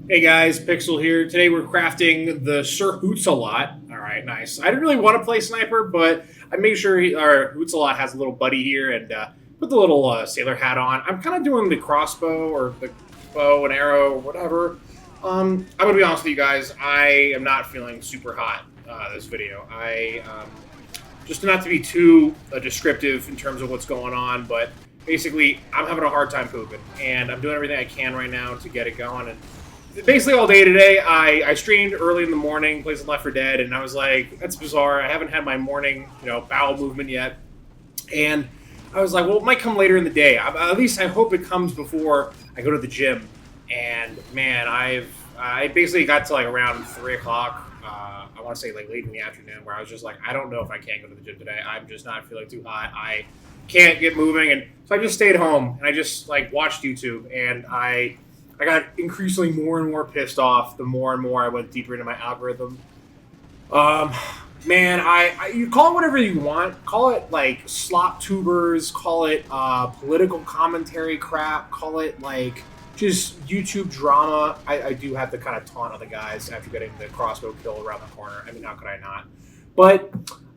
Hey guys, Pixel here. Today we're crafting the Sir Hoots-a-Lot. All right, nice. I didn't really want to play sniper, but I made sure our Hoots-a-Lot has a little buddy here and put the little sailor hat on. I'm kind of doing the crossbow or the bow and arrow or whatever. I'm gonna be honest with you guys. I am not feeling super hot this video. Just not to be too descriptive in terms of what's going on, but basically I'm having a hard time pooping, and I'm doing everything I can right now to get it going. And basically all day today, I streamed early in the morning, played some Left 4 Dead, and I was like, that's bizarre. I haven't had my morning, bowel movement yet. And I was like, well, it might come later in the day. At least I hope it comes before I go to the gym. And man, I basically got to like around 3 o'clock. I want to say like late in the afternoon, where I was just like, I don't know if I can go to the gym today. I'm just not feeling too hot. I can't get moving, and so I just stayed home and I just like watched YouTube, and I got increasingly more and more pissed off the more and more I went deeper into my algorithm. Um, Man, you call it whatever you want. Call it like slop tubers. Call it political commentary crap. Call it like just YouTube drama. I do have to kind of taunt other guys after getting the crossbow kill around the corner. I mean, how could I not? But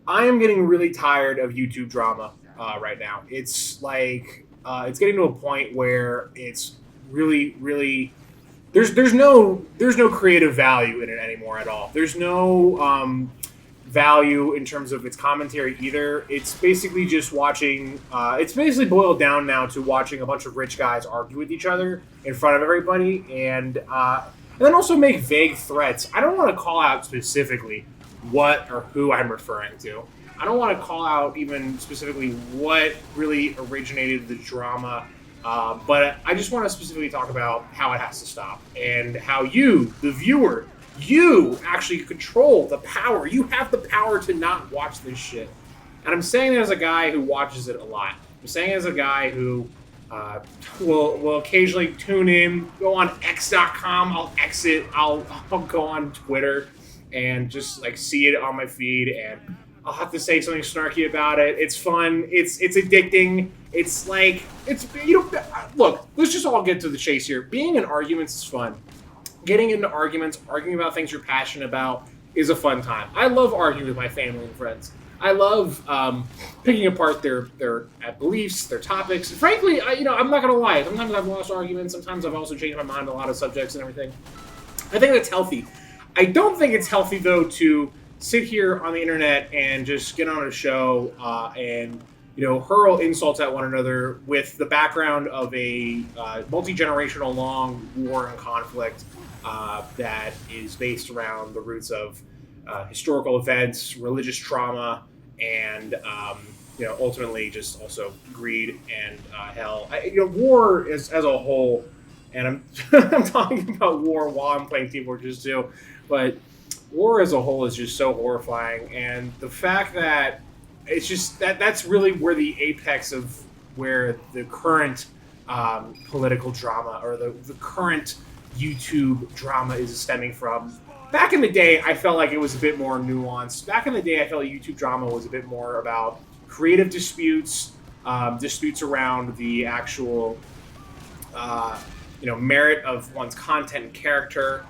I am getting really tired of YouTube drama right now. It's like it's getting to a point where it's really there's no creative value in it anymore at all. There's no value in terms of its commentary either. It's basically just watching. It's basically boiled down now to watching a bunch of rich guys argue with each other in front of everybody, and then also make vague threats. I don't want to call out specifically what or who I'm referring to. I don't want to call out even specifically what really originated the drama. But I just want to specifically talk about how it has to stop, and how you, the viewer, you actually control the power. You have the power to not watch this shit. And I'm saying it as a guy who watches it a lot. I'm saying it as a guy who will occasionally tune in, go on X.com, I'll exit, I'll go on Twitter and just like see it on my feed, and I'll have to say something snarky about it. It's fun. It's addicting. It's like look. Let's just all get to the chase here. Being in arguments is fun. Getting into arguments, arguing about things you're passionate about, is a fun time. I love arguing with my family and friends. I love picking apart their beliefs, their topics. Frankly, I'm not gonna lie. Sometimes I've lost arguments. Sometimes I've also changed my mind on a lot of subjects and everything. I think that's healthy. I don't think it's healthy though to sit here on the internet and just get on a show and hurl insults at one another with the background of a multi-generational long war and conflict that is based around the roots of historical events, religious trauma, and ultimately just also greed and hell. War as a whole, and I'm I'm talking about war while I'm playing Team Fortress 2, but war as a whole is just so horrifying, and the fact that it's just that's really where the apex of where the current political drama or the current YouTube drama is stemming from. Back in the day, I felt like it was a bit more nuanced. Back in the day, I felt like YouTube drama was a bit more about creative disputes, disputes around the actual merit of one's content and character.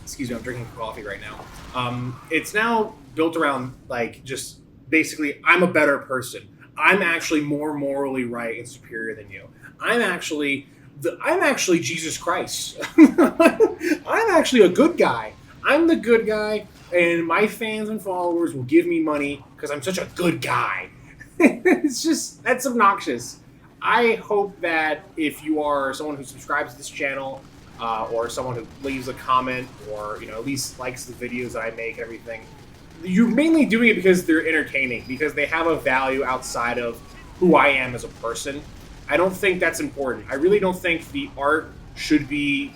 Excuse me, I'm drinking coffee right now. It's now built around like just basically, I'm a better person. I'm actually more morally right and superior than you. I'm actually Jesus Christ. I'm actually a good guy. I'm the good guy, and my fans and followers will give me money because I'm such a good guy. That's obnoxious. I hope that if you are someone who subscribes to this channel, or someone who leaves a comment, or at least likes the videos that I make and everything, you're mainly doing it because they're entertaining, because they have a value outside of who I am as a person. I don't think that's important. I really don't think the art should be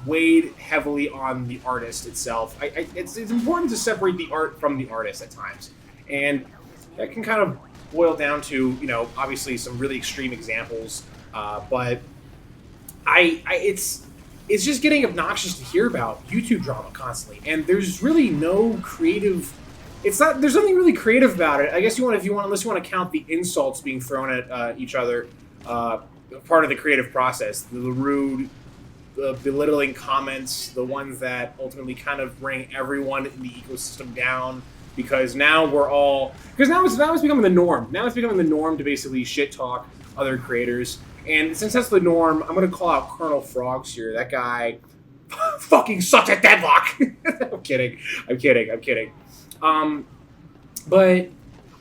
weighed heavily on the artist itself. It's important to separate the art from the artist at times, and that can kind of boil down to obviously some really extreme examples, but it's just getting obnoxious to hear about YouTube drama constantly, and there's really no creative. There's nothing really creative about it. I guess unless you want to count the insults being thrown at each other, part of the creative process, the rude belittling comments, the ones that ultimately kind of bring everyone in the ecosystem down. Because now now it's becoming the norm. Now it's becoming the norm to basically shit talk other creators. And since that's the norm, I'm gonna call out Colonel Frogs here. That guy fucking sucks at deadlock. I'm kidding. But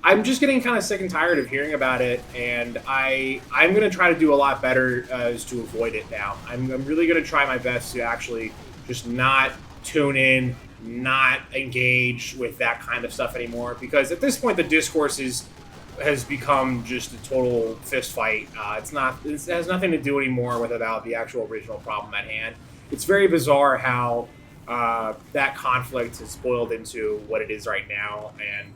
I'm just getting kind of sick and tired of hearing about it, and I'm gonna try to do a lot better as to avoid it now. I'm really gonna try my best to actually just not tune in, not engage with that kind of stuff anymore, because at this point the discourse has become just a total fist fight. It has nothing to do anymore with about the actual original problem at hand. It's very bizarre how that conflict has boiled into what it is right now. And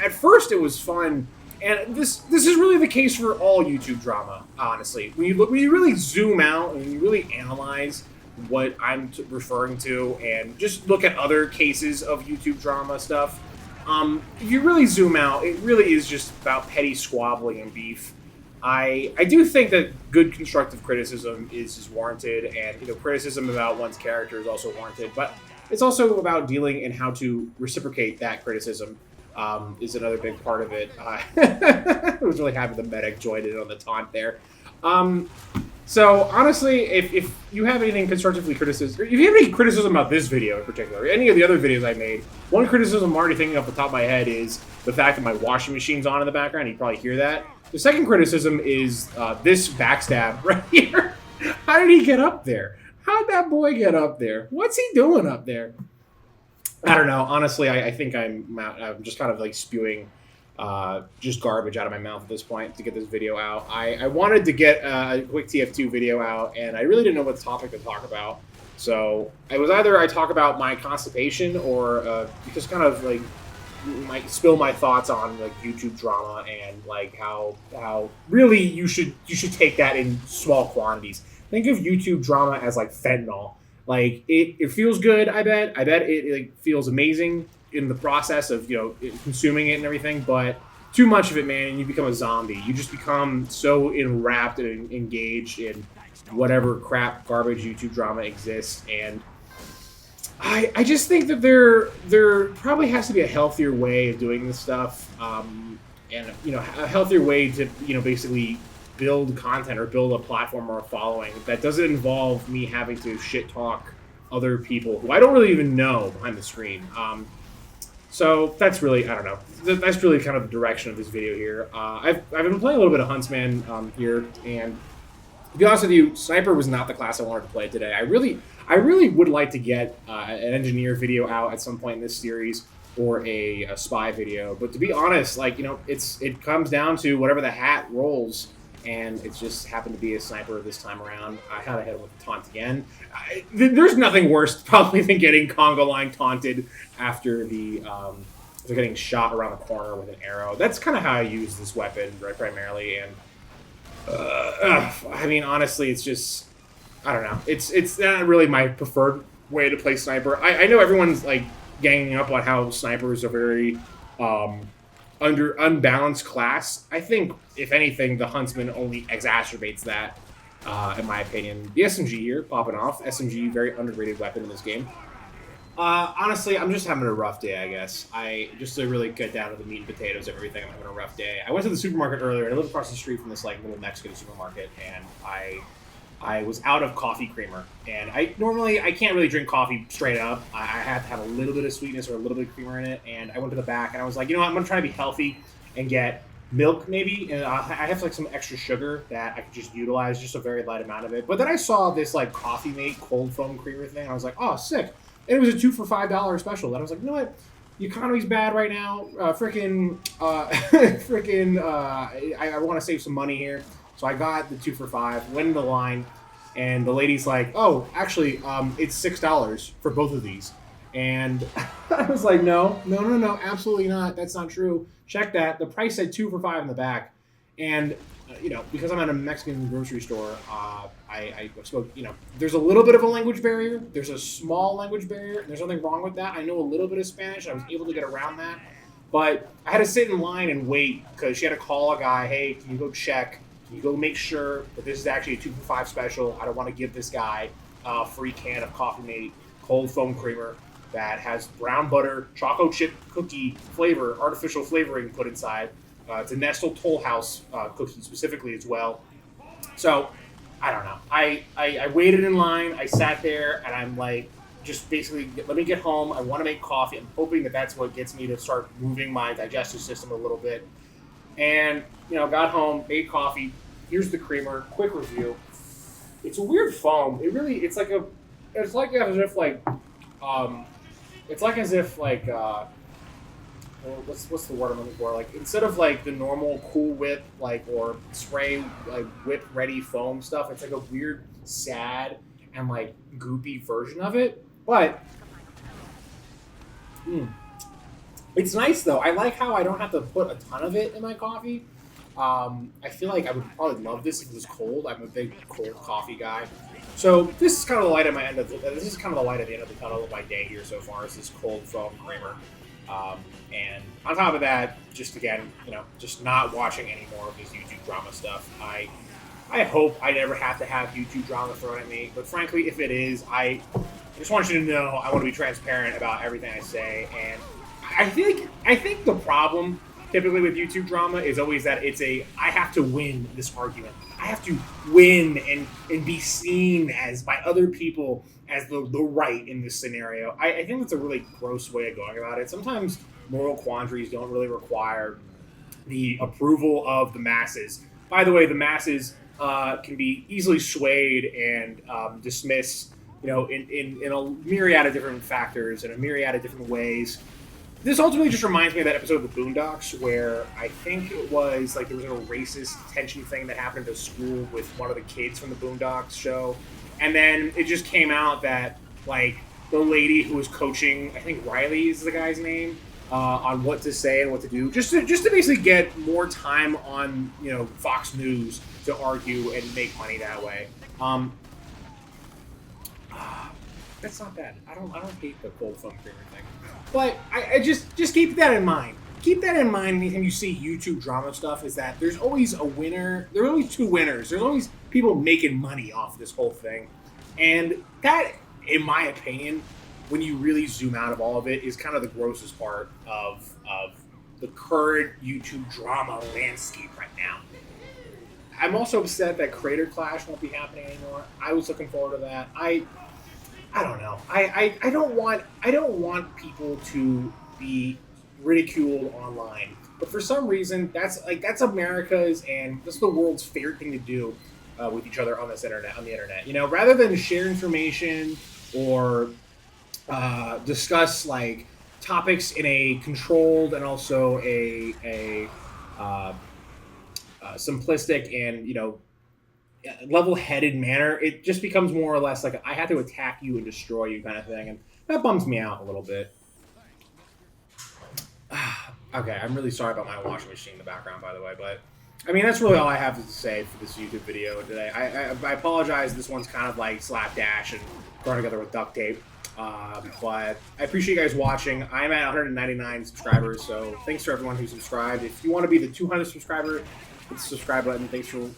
at first it was fun, and this is really the case for all YouTube drama. Honestly, when you really zoom out and you really analyze what I'm referring to, and just look at other cases of YouTube drama stuff. If you really zoom out, it really is just about petty squabbling and beef. I do think that good constructive criticism is warranted, and criticism about one's character is also warranted. But it's also about dealing and how to reciprocate that criticism is another big part of it. I was really happy the medic joined in on the taunt there. So honestly, if you have anything constructively criticism, if you have any criticism about this video in particular, any of the other videos I made, one criticism I'm already thinking off the top of my head is the fact that my washing machine's on in the background. You probably hear that. The second criticism is this backstab right here. How did he get up there? How'd that boy get up there? What's he doing up there? I don't know. Honestly, I think I'm just kind of like spewing just garbage out of my mouth at this point to get this video out. I wanted to get a quick TF2 video out, and I really didn't know what topic to talk about. So it was either I talk about my constipation or just kind of like spill my thoughts on like YouTube drama and like how really you should take that in small quantities. Think of YouTube drama as like fentanyl. Like it feels good. I bet it like feels amazing in the process of consuming it and everything, but too much of it, man, and you become a zombie. You just become so enwrapped and engaged in whatever crap garbage YouTube drama exists. And I just think that there probably has to be a healthier way of doing this stuff, and a healthier way to basically build content or build a platform or a following that doesn't involve me having to shit talk other people who I don't really even know behind the screen. So that's really, I don't know, that's really kind of the direction of this video here. I've been playing a little bit of Huntsman here, and to be honest with you, Sniper was not the class I wanted to play today. I really would like to get an engineer video out at some point in this series, or a spy video. But to be honest, like, it comes down to whatever the hat rolls, and it just happened to be a Sniper this time around. I kind of hit him with the taunt again. There's nothing worse probably than getting Congo Line taunted after they're getting shot around the corner with an arrow. That's kind of how I use this weapon, right, primarily. And I mean, honestly, it's just, I don't know. It's not really my preferred way to play Sniper. I know everyone's like ganging up on how snipers are very unbalanced class. I think, if anything, the Huntsman only exacerbates that, in my opinion. The SMG here, popping off. SMG, very underrated weapon in this game. Honestly, I'm just having a rough day, I guess. Just to really get down to the meat and potatoes of everything, I'm having a rough day. I went to the supermarket earlier, and I live across the street from this like little Mexican supermarket, and I was out of coffee creamer. And I can't really drink coffee straight up. I have to have a little bit of sweetness or a little bit of creamer in it. And I went to the back, and I was like, I'm going to try to be healthy and get milk maybe. And I have like some extra sugar that I could just utilize, just a very light amount of it. But then I saw this like Coffee Mate cold foam creamer thing. And I was like, oh, sick. And it was a 2 for $5 special. And I was like, you know what? The economy's bad right now. I want to save some money here. So I got the 2 for $5, went in the line, and the lady's like, oh, actually, it's $6 for both of these. And I was like, no, absolutely not. That's not true. Check that. The price said 2 for $5 in the back. And, because I'm at a Mexican grocery store, I spoke, there's a little bit of a language barrier. There's a small language barrier. There's nothing wrong with that. I know a little bit of Spanish. I was able to get around that. But I had to sit in line and wait because she had to call a guy, hey, can you go check? Can you go make sure that this is actually a 2 for $5 special? I don't want to give this guy free can of Coffee Mate cold foam creamer that has brown butter, chocolate chip cookie flavor, artificial flavoring put inside. It's a Nestle Toll House cookie specifically as well. So I don't know. I waited in line. I sat there and I'm like, just basically, let me get home. I want to make coffee. I'm hoping that that's what gets me to start moving my digestive system a little bit. And got home, made coffee. Here's the creamer. Quick review. It's a weird foam. It's like as if what's the word I'm looking for? Like instead of like the normal Cool Whip or spray whip ready foam stuff, it's like a weird, sad and like goopy version of it. But it's nice though. I like how I don't have to put a ton of it in my coffee. I feel like I would probably love this if it was cold. I'm a big cold coffee guy. So this is kind of the light at the end of the tunnel of my day here so far. Is this cold foam creamer. And on top of that, just again, just not watching any more of this YouTube drama stuff. I hope I never have to have YouTube drama thrown at me. But frankly, if it is, I just want you to know I want to be transparent about everything I say. And I think the problem typically with YouTube drama is always that I have to win this argument. I have to win and be seen as by other people as the right in this scenario. I think that's a really gross way of going about it. Sometimes moral quandaries don't really require the approval of the masses. By the way, the masses can be easily swayed and dismissed, in a myriad of different factors and a myriad of different ways. This ultimately just reminds me of that episode of The Boondocks where I think it was like there was a racist tension thing that happened at a school with one of the kids from the Boondocks show. And then it just came out that like the lady who was coaching, I think Riley is the guy's name, on what to say and what to do, just to basically get more time on Fox News to argue and make money that way. That's not bad. I don't hate the cold foam creamer thing. But I just keep that in mind. Keep that in mind anytime you see YouTube drama stuff, is that there's always a winner. There are always two winners. There's always people making money off this whole thing. And that, in my opinion, when you really zoom out of all of it, is kind of the grossest part of the current YouTube drama landscape right now. I'm also upset that Creator Clash won't be happening anymore. I was looking forward to that. I don't know. I don't want people to be ridiculed online. But for some reason, that's America's and that's the world's favorite thing to do with each other on the internet. Rather than share information or discuss like topics in a controlled and also a simplistic and level-headed manner, it just becomes more or less like I have to attack you and destroy you kind of thing, and that bums me out a little bit. Okay, I'm really sorry about my washing machine in the background, by the way, but I mean that's really all I have to say for this YouTube video today. I apologize. This one's kind of like slapdash and thrown together with duct tape, but I appreciate you guys watching. I'm at 199 subscribers, so thanks to everyone who subscribed. If you want to be the 200 subscriber, hit the subscribe button. Thanks for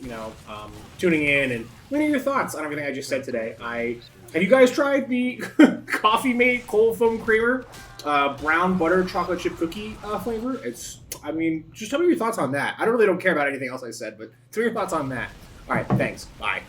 tuning in and letting your thoughts on everything I just said today. Have you guys tried the Coffee Mate cold foam creamer, brown butter chocolate chip cookie flavor? Just tell me your thoughts on that. I don't care about anything else I said, but tell me your thoughts on that. All right, thanks. Bye.